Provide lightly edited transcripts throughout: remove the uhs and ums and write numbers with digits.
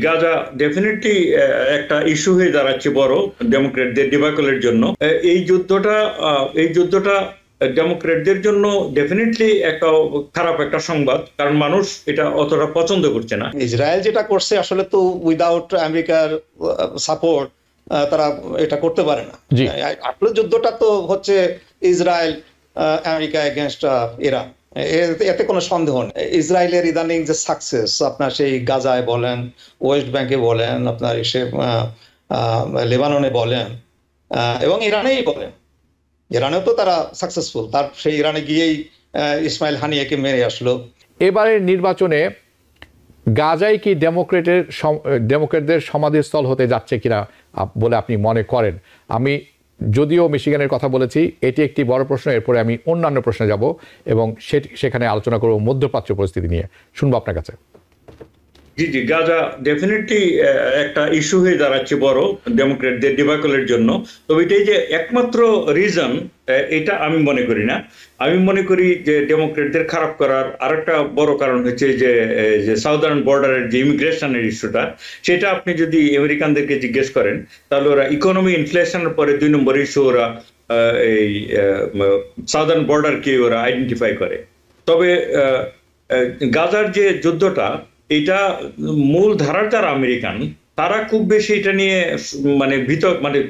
Gaza definitely একটা issue হয়ে দাঁড়াচ্ছে বড় ডেমোক্রেটদের ডিবাকলের জন্য। এই যুদ্ধটা ডেমোক্রেটদের জন্য ডেফিনেটলি একটা খারাপ একটা সংবাদ, কারণ মানুষ এটা অতটা পছন্দ করছে না। ইসরায়েল যেটা করছে আসলে তো উইদাউট আমেরিকার সাপোর্ট তারা এটা করতে পারে না। আসলে যুদ্ধটা তো হচ্ছে ইসরায়েল আমেরিকা এগেনস্ট ইরান, এতে কোনো সন্দেহ নেই। ইসরায়েলের ইদানিং যে সাকসেস আপনার সেই গাজায় বলেন, ওয়েস্ট ব্যাংকে বলেন, আপনার এসে লেবাননে বলেন এবং ইরানেই বলেন, ইরানেও তো তারা সাকসেসফুল। তার সেই ইরানে গিয়েই ইসমাইল হানিয়াকে মেরে আসলো। এবারের নির্বাচনে গাজায় কি ডেমোক্রেটদের সমাধিস্থল হতে যাচ্ছে কিনা বলে আপনি মনে করেন? আমি যদিও মিশিগানের কথা বলেছি, এটি একটি বড় প্রশ্ন। এরপরে আমি অন্যান্য প্রশ্নে যাব এবং সেখানে আলোচনা করব মধ্যপ্রাচ্য পরিস্থিতি নিয়ে। শুনবো আপনার কাছে। জি, গাজা ডেফিনেটলি একটা ইস্যু হয়ে দাঁড়াচ্ছে বড় ডেমোক্রেটদের ডিবাকলের জন্য। তবে এটাই যে একমাত্র রিজন এটা আমি মনে করি না। আমি মনে করি যে ডেমোক্রেটদের খারাপ করার আরেকটা বড় কারণ হচ্ছে যে সাউদার্ন বর্ডারের যে ইমিগ্রেশনের ইস্যুটা, সেটা আপনি যদি আমেরিকানদেরকে জিজ্ঞেস করেন তাহলে ওরা ইকোনমি ইনফ্লেশনের পরে 2 নম্বর ইস্যু ওরা এই সাউদার্ন বর্ডারকে ওরা আইডেন্টিফাই করে। তবে গাজার যে যুদ্ধটা, এটা মূল ধারার যারা আমেরিকান তারা খুব বেশি এটা নিয়ে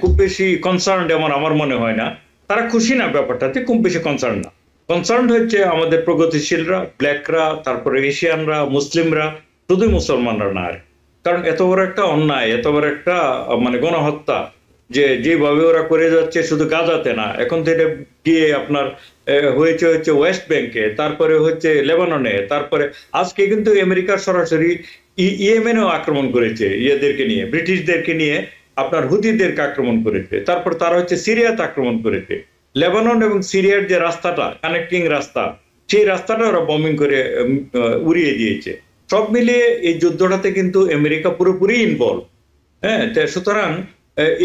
খুব বেশি কনসার্ন আমার মনে হয় না। তারা খুশি না ব্যাপারটাতে, খুব বেশি কনসার্ন না। কনসার্ন হচ্ছে আমাদের প্রগতিশীলরা, ব্ল্যাকরা, তারপরে এশিয়ানরা, মুসলিমরা, শুধু মুসলমানরা না। আর কারণ এত বড় একটা অন্যায়, এত বড় একটা গণহত্যা যেভাবে ওরা করে যাচ্ছে, শুধু গাজাতে না, এখন তো এটা গিয়ে আপনার হয়েছে ওয়েস্ট ব্যাংকে, তারপরে হচ্ছে লেবাননে, তারপরে আজকে কিন্তু আমেরিকার সরাসরি ইয়েমেনেও আক্রমণ করেছে, ইয়েদেরকে নিয়ে, ব্রিটিশদেরকে নিয়ে আপনার হুদিদেরকে আক্রমণ করেছে। তারপর তারা হচ্ছে সিরিয়াতে আক্রমণ করেছে। লেবানন এবং সিরিয়ার যে রাস্তাটা, কানেক্টিং রাস্তা, সেই রাস্তাটা ওরা বম্বিং করে উড়িয়ে দিয়েছে। সব মিলিয়ে এই যুদ্ধটাতে কিন্তু আমেরিকা পুরোপুরি ইনভলভ। হ্যাঁ, সুতরাং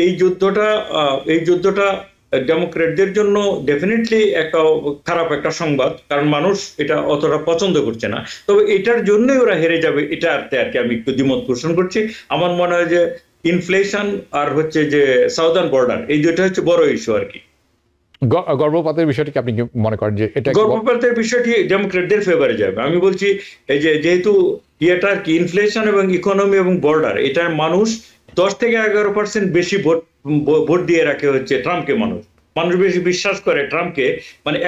এই যুদ্ধটা ডেমোক্রেটদের জন্য ডেফিনেটলি একটা খারাপ একটা সংবাদ, কারণ মানুষ এটা অতটা পছন্দ করছে না। তবে এটার জন্যই ওরা হেরে যাবে, এটা আর কি আমি একটু দ্বিমত পোষণ করছি। আমার মনে হয় যে ইনফ্লেশন আর হচ্ছে যে সাউদার্ন বর্ডার, এই দুটো হচ্ছে বড় ইস্যু আর কি। গর্ভপাতের বিষয়টি আপনি কি মনে করেন যে এটা গর্ভপাতের বিষয়টি ডেমোক্রেটদের ফেভারে যাবে? আমি বলছি এই যেহেতু এটা আর কি ইনফ্লেশন এবং ইকোনমি এবং বর্ডার, এটার মানুষ 10 থেকে 11% বেশি ভোট দিয়ে রাখে হচ্ছে ট্রাম্পকে। মানুষ বেশি বিশ্বাস করে ট্রাম্পকে,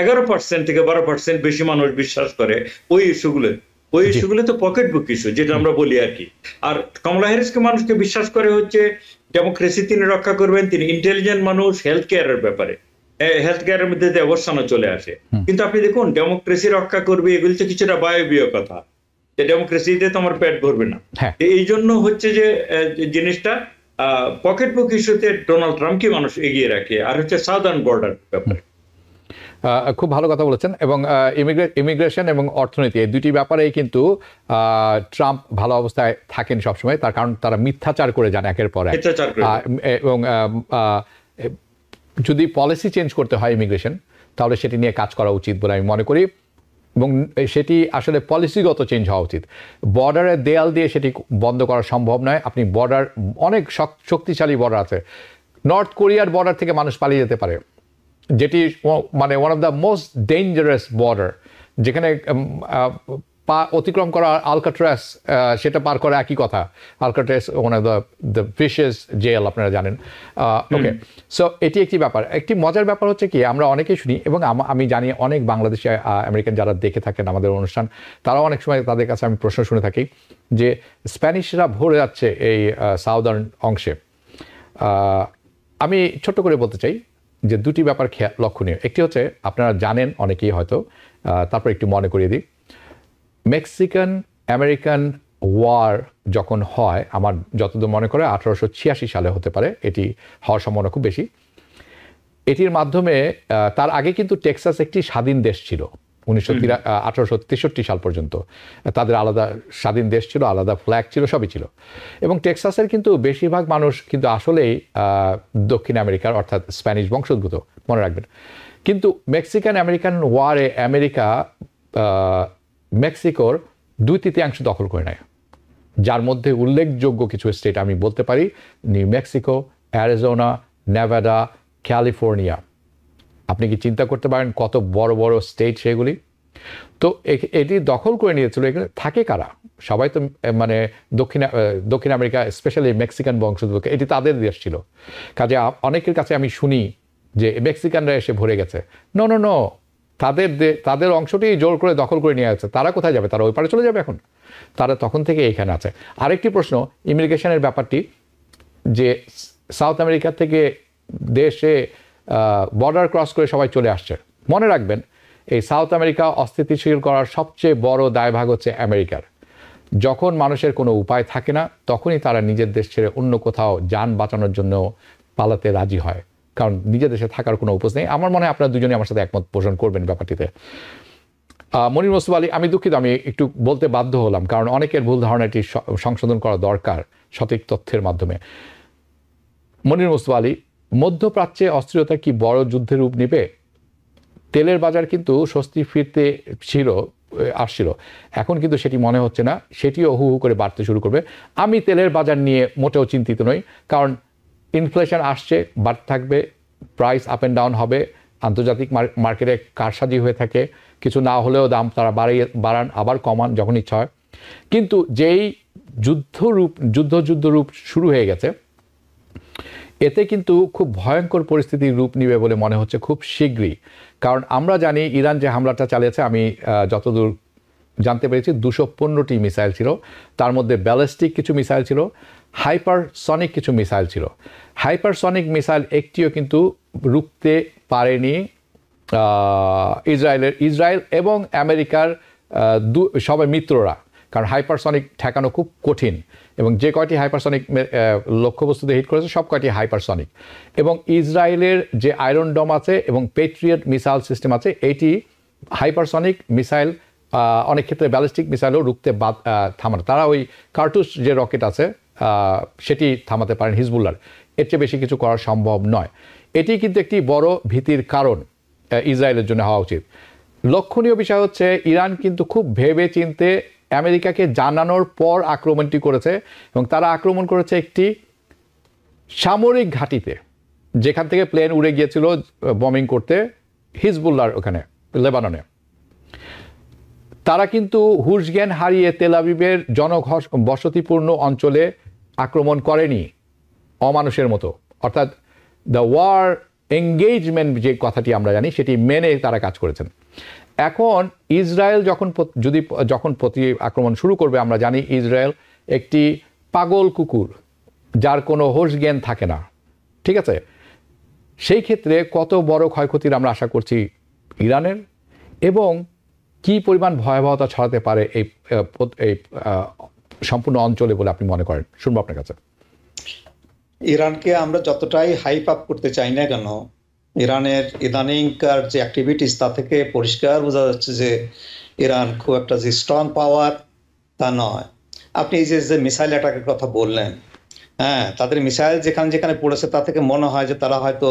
11% থেকে 12% বেশি মানুষ বিশ্বাস করে ওই ইস্যুগুলো তো পকেট বুক ইস্যু, যেটা আমরা বলি আর কি। আর কমলা হ্যারিসকে মানুষকে বিশ্বাস করে হচ্ছে ডেমোক্রেসি তিনি রক্ষা করবেন, তিনি ইন্টেলিজেন্ট মানুষ, হেলথ কেয়ারের ব্যাপারে, হেলথ কেয়ারের মধ্যে অবস্থানও চলে আসে। কিন্তু আপনি দেখুন, ডেমোক্রেসি রক্ষা করবে, এগুলি তো কিছুটা বায়বীয় কথা, যে ডেমোক্রেসিতে তো আমার পেট ভরবে না। এই জন্য হচ্ছে যে জিনিসটা পকেট বুক ইস্যুতে ডোনাল্ড ট্রাম্পকে মানুষ এগিয়ে রাখে, আর হচ্ছে সাউদার্ন বর্ডার ব্যাপারে। খুব ভালো কথা বলেছেন। এবং ইমিগ্রেশন এবং অর্থনীতি, এই দুটি ব্যাপারেই কিন্তু ট্রাম্প ভালো অবস্থায় থাকেন সবসময়, তার কারণ তারা মিথ্যাচার করে যান একের পর এক। এবং যদি পলিসি চেঞ্জ করতে হয় ইমিগ্রেশন, তাহলে সেটি নিয়ে কাজ করা উচিত বলে আমি মনে করি, এবং সেটি আসলে পলিসিগত চেঞ্জ হওয়া উচিত। বর্ডারের দেয়াল দিয়ে সেটি বন্ধ করা সম্ভব নয়। আপনি বর্ডার, অনেক শক্তিশালী বর্ডার আছে। নর্থ কোরিয়ার বর্ডার থেকে মানুষ পালিয়ে যেতে পারে, যেটি one of the most dangerous border, যেখানে অতিক্রম করা আলকাট্রাস, সেটা পার করা একই কথা। Alcatraz one of the vicious jail, আপনারা জানেন। ওকে, সো এটি একটি ব্যাপার। একটি মজার ব্যাপার হচ্ছে কি, আমরা অনেকেই শুনি, এবং আমি জানি অনেক বাংলাদেশি আমেরিকান যারা দেখে থাকেন আমাদের অনুষ্ঠান, তারাও অনেক সময় তাদের কাছে আমি প্রশ্ন শুনে থাকি যে স্প্যানিশরা ভরে যাচ্ছে এই সাউদার্ন অংশে। আমি ছোট্ট করে বলতে চাই যে দুটি ব্যাপার লক্ষণীয়। একটি হচ্ছে, আপনারা জানেন অনেকেই হয়তো, তারপর একটু মনে করিয়ে দিই, মেক্সিকান আমেরিকান ওয়ার যখন হয়, আমার যতদূর মনে করে 1886 সালে হতে পারে, এটি হওয়ার সম্ভাবনা খুব বেশি। এটির মাধ্যমে, তার আগে কিন্তু টেক্সাস একটি স্বাধীন দেশ ছিল 1863 সাল পর্যন্ত। তাদের আলাদা স্বাধীন দেশ ছিল, আলাদা ফ্ল্যাগ ছিল, সবই ছিল। এবং টেক্সাসের কিন্তু বেশিরভাগ মানুষ কিন্তু আসলেই দক্ষিণ আমেরিকার, অর্থাৎ স্প্যানিশ বংশোদ্ভূত, মনে রাখবেন। কিন্তু মেক্সিকান আমেরিকান ওয়ারে আমেরিকা মেক্সিকোর 2/3 দখল করে নেয়। যার মধ্যে উল্লেখযোগ্য কিছু স্টেট আমি বলতে পারি, new Mexico, Arizona, Nevada, California. আপনি কি চিন্তা করতে পারেন কত বড় বড় স্টেট সেগুলি? তো এটি দখল করে নিয়েছিল। এখানে থাকে কারা? সবাই তো মানে দক্ষিণ আমেরিকা, স্পেশালি মেক্সিকান বংশোদ্ভূত, এটি তাদের দেশ ছিল। কাজে অনেকের কাছে আমি শুনি যে মেক্সিকানরা এসে ভরে গেছে। নো নো নো, তাদের অংশটি জোর করে দখল করে নিয়ে আছে। তারা কোথায় যাবে? তারা ওই পারে চলে যাবে এখন? তারা তখন থেকে এইখানে আছে। আরেকটি প্রশ্ন, ইমিগ্রেশনের ব্যাপারটি, যে সাউথ আমেরিকা থেকে দেশে বর্ডার ক্রস করে সবাই চলে আসছে। মনে রাখবেন, এই সাউথ আমেরিকা অস্থিতিশীল করার সবচেয়ে বড় দায়ভাগ হচ্ছে আমেরিকার। যখন মানুষের কোনো উপায় থাকে না, তখনই তারা নিজের দেশ ছেড়ে অন্য কোথাও যান বাঁচানোর জন্য পালাতে রাজি হয়, কারণ নিজের দেশে থাকার কোনো উপায় নেই। আমার মনে হয় আপনারা দুজনেই আমার সাথে একমত পোষণ করবেন ব্যাপারটিতে। মনির মোস্তফা আলী, আমি দুঃখিত, আমি একটু বলতে বাধ্য হলাম, কারণ অনেকের ভুল ধারণাটি সংশোধন করা দরকার সঠিক তথ্যের মাধ্যমে। মনির মোস্তফা আলী, মধ্যপ্রাচ্যে অস্থিরতা কি বড় যুদ্ধের রূপ নেবে? তেলের বাজার কিন্তু স্বস্তি ফিরতে আসছিল, এখন কিন্তু সেটি মনে হচ্ছে না, সেটিও হু হু করে বাড়তে শুরু করবে। আমি তেলের বাজার নিয়ে মোটেও চিন্তিত নই, কারণ ইনফ্লেশন আসছে, বাড়তে থাকবে, প্রাইস আপ অ্যান্ড ডাউন হবে, আন্তর্জাতিক মার্কেটে কারসাজি হয়ে থাকে, কিছু না হলেও দাম তারা বাড়ান আবার কমান যখন ইচ্ছা হয়। কিন্তু যেই যুদ্ধ রূপ শুরু হয়ে গেছে, এতে কিন্তু খুব ভয়ঙ্কর পরিস্থিতির রূপ নিবে বলে মনে হচ্ছে খুব শীঘ্রই। কারণ আমরা জানি ইরান যে হামলাটা চালিয়েছে, আমি যতদূর জানতে পেরেছি 215টি মিসাইল ছিল, তার মধ্যে ব্যালিস্টিক কিছু মিসাইল ছিল, হাইপারসনিক কিছু মিসাইল ছিল। হাইপারসনিক মিসাইল একটিও কিন্তু রুখতে পারেনি ইসরায়েল এবং আমেরিকার সবাই মিত্ররা, কারণ হাইপারসনিক ঠেকানো খুব কঠিন, এবং যে কয়টি হাইপারসনিক লক্ষ্যবস্তুতে হিট করেছে সব কয়টি হাইপারসনিক। এবং ইসরায়েলের যে আয়রন ডোম আছে এবং পেট্রিয়ট মিসাইল সিস্টেম আছে, এইটি হাইপারসনিক মিসাইল, অনেক ক্ষেত্রে ব্যালিস্টিক মিসাইলও রুখতে থামানো, তারা ওই কার্টুস যে রকেট আছে সেটি থামাতে পারেন হিজবুল্লাহর, এর চেয়ে বেশি কিছু করা সম্ভব নয়। এটি কিন্তু একটি বড় ভীতির কারণ ইসরায়েলের জন্য হওয়া উচিত। লক্ষণীয় বিষয় হচ্ছে, ইরান কিন্তু খুব ভেবে চিন্তে আমেরিকাকে জানানোর পর আক্রমণটি করেছে, এবং তারা আক্রমণ করেছে একটি সামরিক ঘাঁটিতে, যেখান থেকে প্লেন উড়ে গিয়েছিল বমিং করতে হিজবুল্লাহর ওখানে লেবাননে। তারা কিন্তু হুঁশ জ্ঞান হারিয়ে তেল আবিবের বসতিপূর্ণ অঞ্চলে আক্রমণ করেনি অমানুষের মতো, অর্থাৎ দ্য ওয়ার এঙ্গেজমেন্ট যে কথাটি আমরা জানি সেটি মেনে তারা কাজ করেছেন। এখন ইসরায়েল যখন প্রতি আক্রমণ শুরু করবে, আমরা জানি ইসরায়েল একটি পাগল কুকুর, যার কোনো হোশ জ্ঞান থাকে না, ঠিক আছে? সেই ক্ষেত্রে কত বড় ক্ষয়ক্ষতির আমরা আশা করছি ইরানের, এবং কি পরিমাণ ভয়াবহতা ছড়াতে পারে এই সম্পূর্ণ অঞ্চলে বলে আপনি মনে করেন? শুনবো আপনার কাছে। ইরানকে আমরা যতটাই হাইপ আপ করতে চাই না কেন, ইরানের ইদানিংকার যে অ্যাক্টিভিটিস, তা থেকে পরিষ্কার বোঝা যাচ্ছে যে ইরান খুব একটা যে স্ট্রং পাওয়ার তা নয়। আপনি এই যে মিসাইল অ্যাটাকের কথা বললেন, হ্যাঁ, তাদের মিসাইল যেখানে পড়েছে তা থেকে মনে হয় যে তারা হয়তো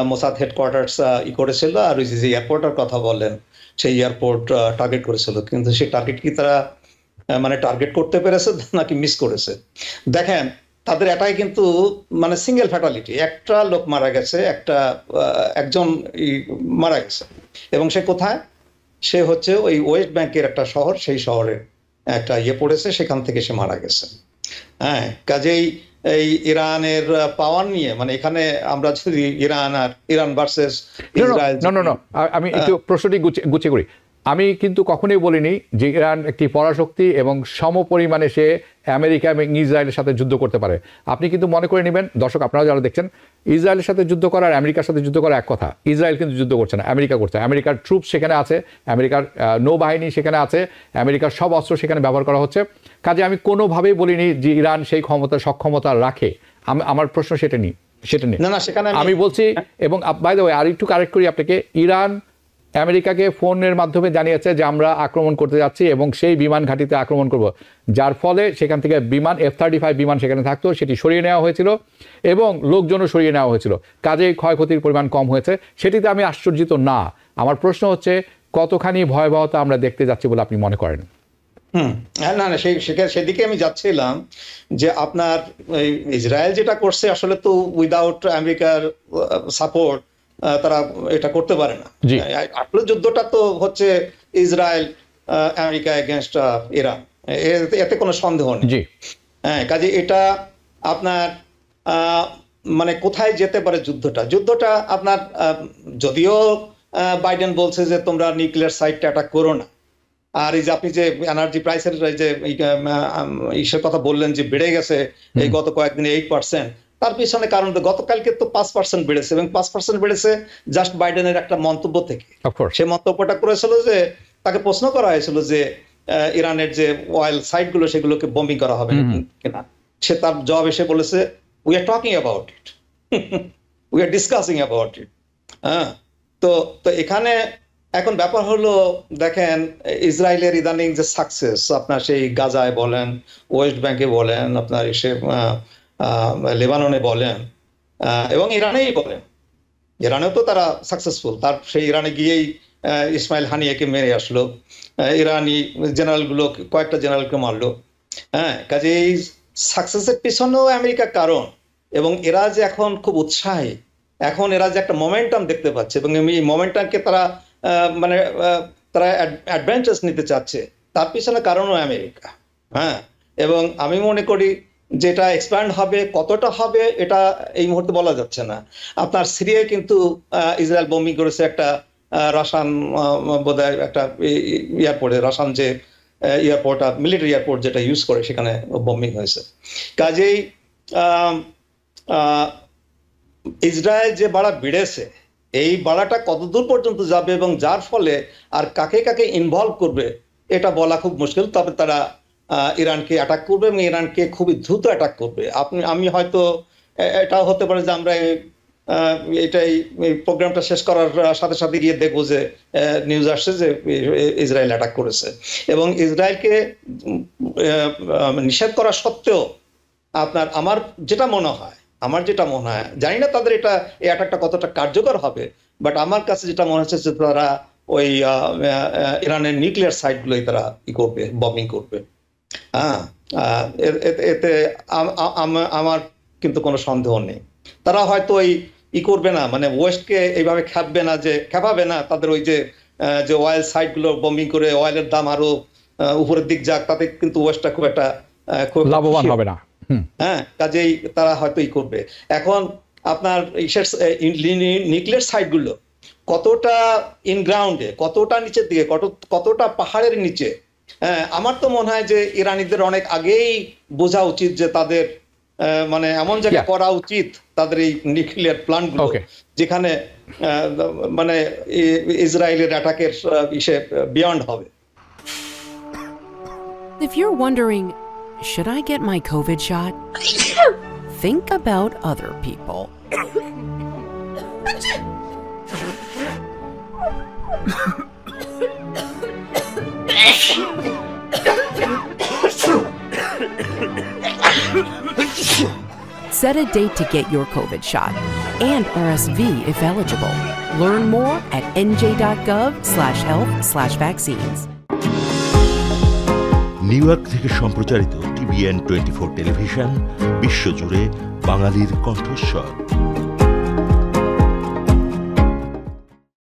মোসাদ হেডকোয়ার্টার্স করেছিল, আর ওই যে এয়ারপোর্টের কথা বললেন সেই এয়ারপোর্ট টার্গেট করেছিল, কিন্তু সেই টার্গেট কি তারা মানে টার্গেট করতে পেরেছে নাকি মিস করেছে? দেখেন, তাদের এটাই কিন্তু মানে সিঙ্গেল ফ্যাটালিটি, একটা লোক মারা গেছে, একজন মারা গেছে, এবং সে কোথায়? সে হচ্ছে ওই ওয়েস্ট ব্যাংকের একটা শহর, সেই শহরে একটা পড়েছে, সেখান থেকে সে মারা গেছে। হ্যাঁ, কাজেই এই ইরানের পাওয়ার নিয়ে, মানে এখানে আমরা যদি ইরান ভার্সেস ইসরায়েল, আমি একটু প্রশ্নটি গুছিয়ে করি। আমি কিন্তু কখনোই বলিনি যে ইরান একটি পরাশক্তি এবং সমপরিমাণে সে আমেরিকা এবং ইসরায়েলের সাথে যুদ্ধ করতে পারে। আপনি কিন্তু মনে করে নেবেন, দর্শক আপনারা যারা দেখছেন, ইসরায়েলের সাথে যুদ্ধ করা আর আমেরিকার সাথে যুদ্ধ করা এক কথা। ইসরায়েল কিন্তু যুদ্ধ করছে না, আমেরিকা করছে। আমেরিকার ট্রুপস সেখানে আছে, আমেরিকার নৌবাহিনী সেখানে আছে, আমেরিকার সব অস্ত্র সেখানে ব্যবহার করা হচ্ছে। কাজে আমি কোনোভাবেই বলিনি যে ইরান সেই সক্ষমতা রাখে। আমার প্রশ্ন সেটা নেই। না, সেখানে আমি বলছি, এবং বাই দ্য ওয়ে আর একটু কারেক্ট করি আপনাকে, ইরান আমেরিকাকে ফোনের মাধ্যমে জানিয়েছে যে আমরা আক্রমণ করতে যাচ্ছি এবং সেই বিমান ঘাঁটিতে আক্রমণ করব, যার ফলে সেখান থেকে বিমান F-35 বিমান সেখানে থাকতো, সেটি সরিয়ে নেওয়া হয়েছিল এবং লোকজনও সরিয়ে নেওয়া হয়েছিল। কাজেই ক্ষয়ক্ষতির পরিমাণ কম হয়েছে, সেটিতে আমি আশ্চর্যিত না। আমার প্রশ্ন হচ্ছে, কতখানি ভয়াবহতা আমরা দেখতে যাচ্ছি বলে আপনি মনে করেন? না না সেদিকে আমি যাচ্ছিলাম যে আপনার ইসরায়েল যেটা করছে আসলে তো উইদাউট আমেরিকার সাপোর্ট তারা এটা করতে পারে না। আসলে যুদ্ধটা তো হচ্ছে ইসরায়েল আমেরিকা এগেনস্ট ইরান, এতে কোনো সন্দেহ নেই। হ্যাঁ, কাজে এটা আপনার মানে কোথায় যেতে পারে যুদ্ধটা আপনার যদিও বাইডেন বলছে যে তোমরা নিউক্লিয়ার সাইটটা অ্যাটাক করো না, আর এই যে আপনি যে এনার্জি প্রাইসের যে ইসের কথা বললেন যে বেড়ে গেছে এই গত কয়েকদিনে 8%, তার পিছনে কারণ গতকালকে তো 5% বেড়েছে, এবং 5% বেড়েছে জাস্ট বাইডেনের একটা মন্তব্য থেকে। সে মন্তব্যটা করেছিল যে তাকে প্রশ্ন করা হয়েছিল যে ইরানের যে অয়েল সাইটগুলো সেগুলোকে বম্বিং করা হবে কিনা, সে তার জবাব এসে বলেছে we are talking about it, we are discussing about it. হ্যাঁ, তো এখানে এখন ব্যাপার হলো দেখেন ইসরায়েলের ইদানিং যে সাকসেস আপনার সেই গাজায় বলেন, ওয়েস্ট ব্যাংকে বলেন, আপনার এসে লেবাননে বলেন, এবং ইরানেই বলেন, ইরানেও তো তারা সাকসেসফুল। তার সেই ইরানে গিয়েই ইসমাইল হানিয়াকে মেরে আসলো, ইরানি জেনারেলগুলো কয়েকটা জেনারেলকে মারলো। হ্যাঁ, কাজে এই সাকসেসের পিছনেও আমেরিকা কারণ, এবং এরা যে এখন খুব উৎসাহী, এখন এরা যে একটা মোমেন্টাম দেখতে পাচ্ছে, এবং এই মোমেন্টামকে তারা মানে তারা অ্যাডভান্টেজ নিতে চাচ্ছে, তার পিছনে কারণও আমেরিকা। হ্যাঁ, এবং আমি মনে করি যেটা এক্সপ্যান্ড হবে, কতটা হবে এটা এই মুহূর্তে বলা যাচ্ছে না। আপনার সিরিয়ায় কিন্তু ইসরায়েল বম্বিং করেছে একটা রাশান বোধহয় একটা এয়ারপোর্টে, রাশান যে এয়ারপোর্ট মিলিটারি এয়ারপোর্ট যেটা ইউজ করে সেখানে বম্বিং হয়েছে। কাজেই ইসরায়েল যে বাড়া বেড়েছে, এই বাড়াটা কতদূর পর্যন্ত যাবে এবং যার ফলে আর কাকে কাকে ইনভলভ করবে এটা বলা খুব মুশকিল। তবে তারা ইরানকে অ্যাটাক করবে এবং ইরানকে খুবই দ্রুত অ্যাটাক করবে। আমি হয়তো এটাও হতে পারে যে আমরা এটাই প্রোগ্রামটা শেষ করার সাথে সাথে গিয়ে দেখবো যে নিউজ আসছে যে ইসরায়েল অ্যাটাক করেছে, এবং ইসরায়েলকে নিষেধ করা সত্ত্বেও আপনার আমার যেটা মনে হয়, জানি না তাদের এটা এই অ্যাটাকটা কতটা কার্যকর হবে, বাট আমার কাছে যেটা মনে হচ্ছে যে তারা ওই ইরানের নিউক্লিয়ার সাইটগুলোই তারা করবে, বম্বিং করবে। হ্যাঁ, এতে আমার কিন্তু কোনো সন্দেহ নেই। তারা হয়তো করবে না, মানে ওয়েস্টকে এইভাবে খেপাবে না, তাদের ওই যে অয়েল সাইটগুলো বম্বিং করে অয়েলের দাম আরো উপরের দিক যাক, তাতে কিন্তু ওয়েস্টটা খুব একটা লাভবান হবে না। হ্যাঁ, কাজেই তারা হয়তো করবে। এখন আপনার নিউক্লিয়ার সাইটগুলো কতটা ইনগ্রাউন্ডে, কতটা নিচের দিকে, কতটা পাহাড়ের নিচে, আমার তো মনে হয় যে ইরানিদের অনেক আগেই বোঝা উচিত যে তাদের মানে এমন জায়গায় করা উচিত তাদের এই নিউক্লিয়ার প্ল্যান্টগুলো, যেখানে মানে ইসরায়েলের অ্যাটাকের বিয়ন্ড হবে। If you're wondering, should I get my COVID shot? Think about other people. Set a date to get your COVID shot and RSV if eligible. Learn more at nj.gov/health/vaccines. New York থেকে সম্প্রচারিত TBN24 television বিশ্বজুড়ে বাঙালির কণ্ঠস্বর।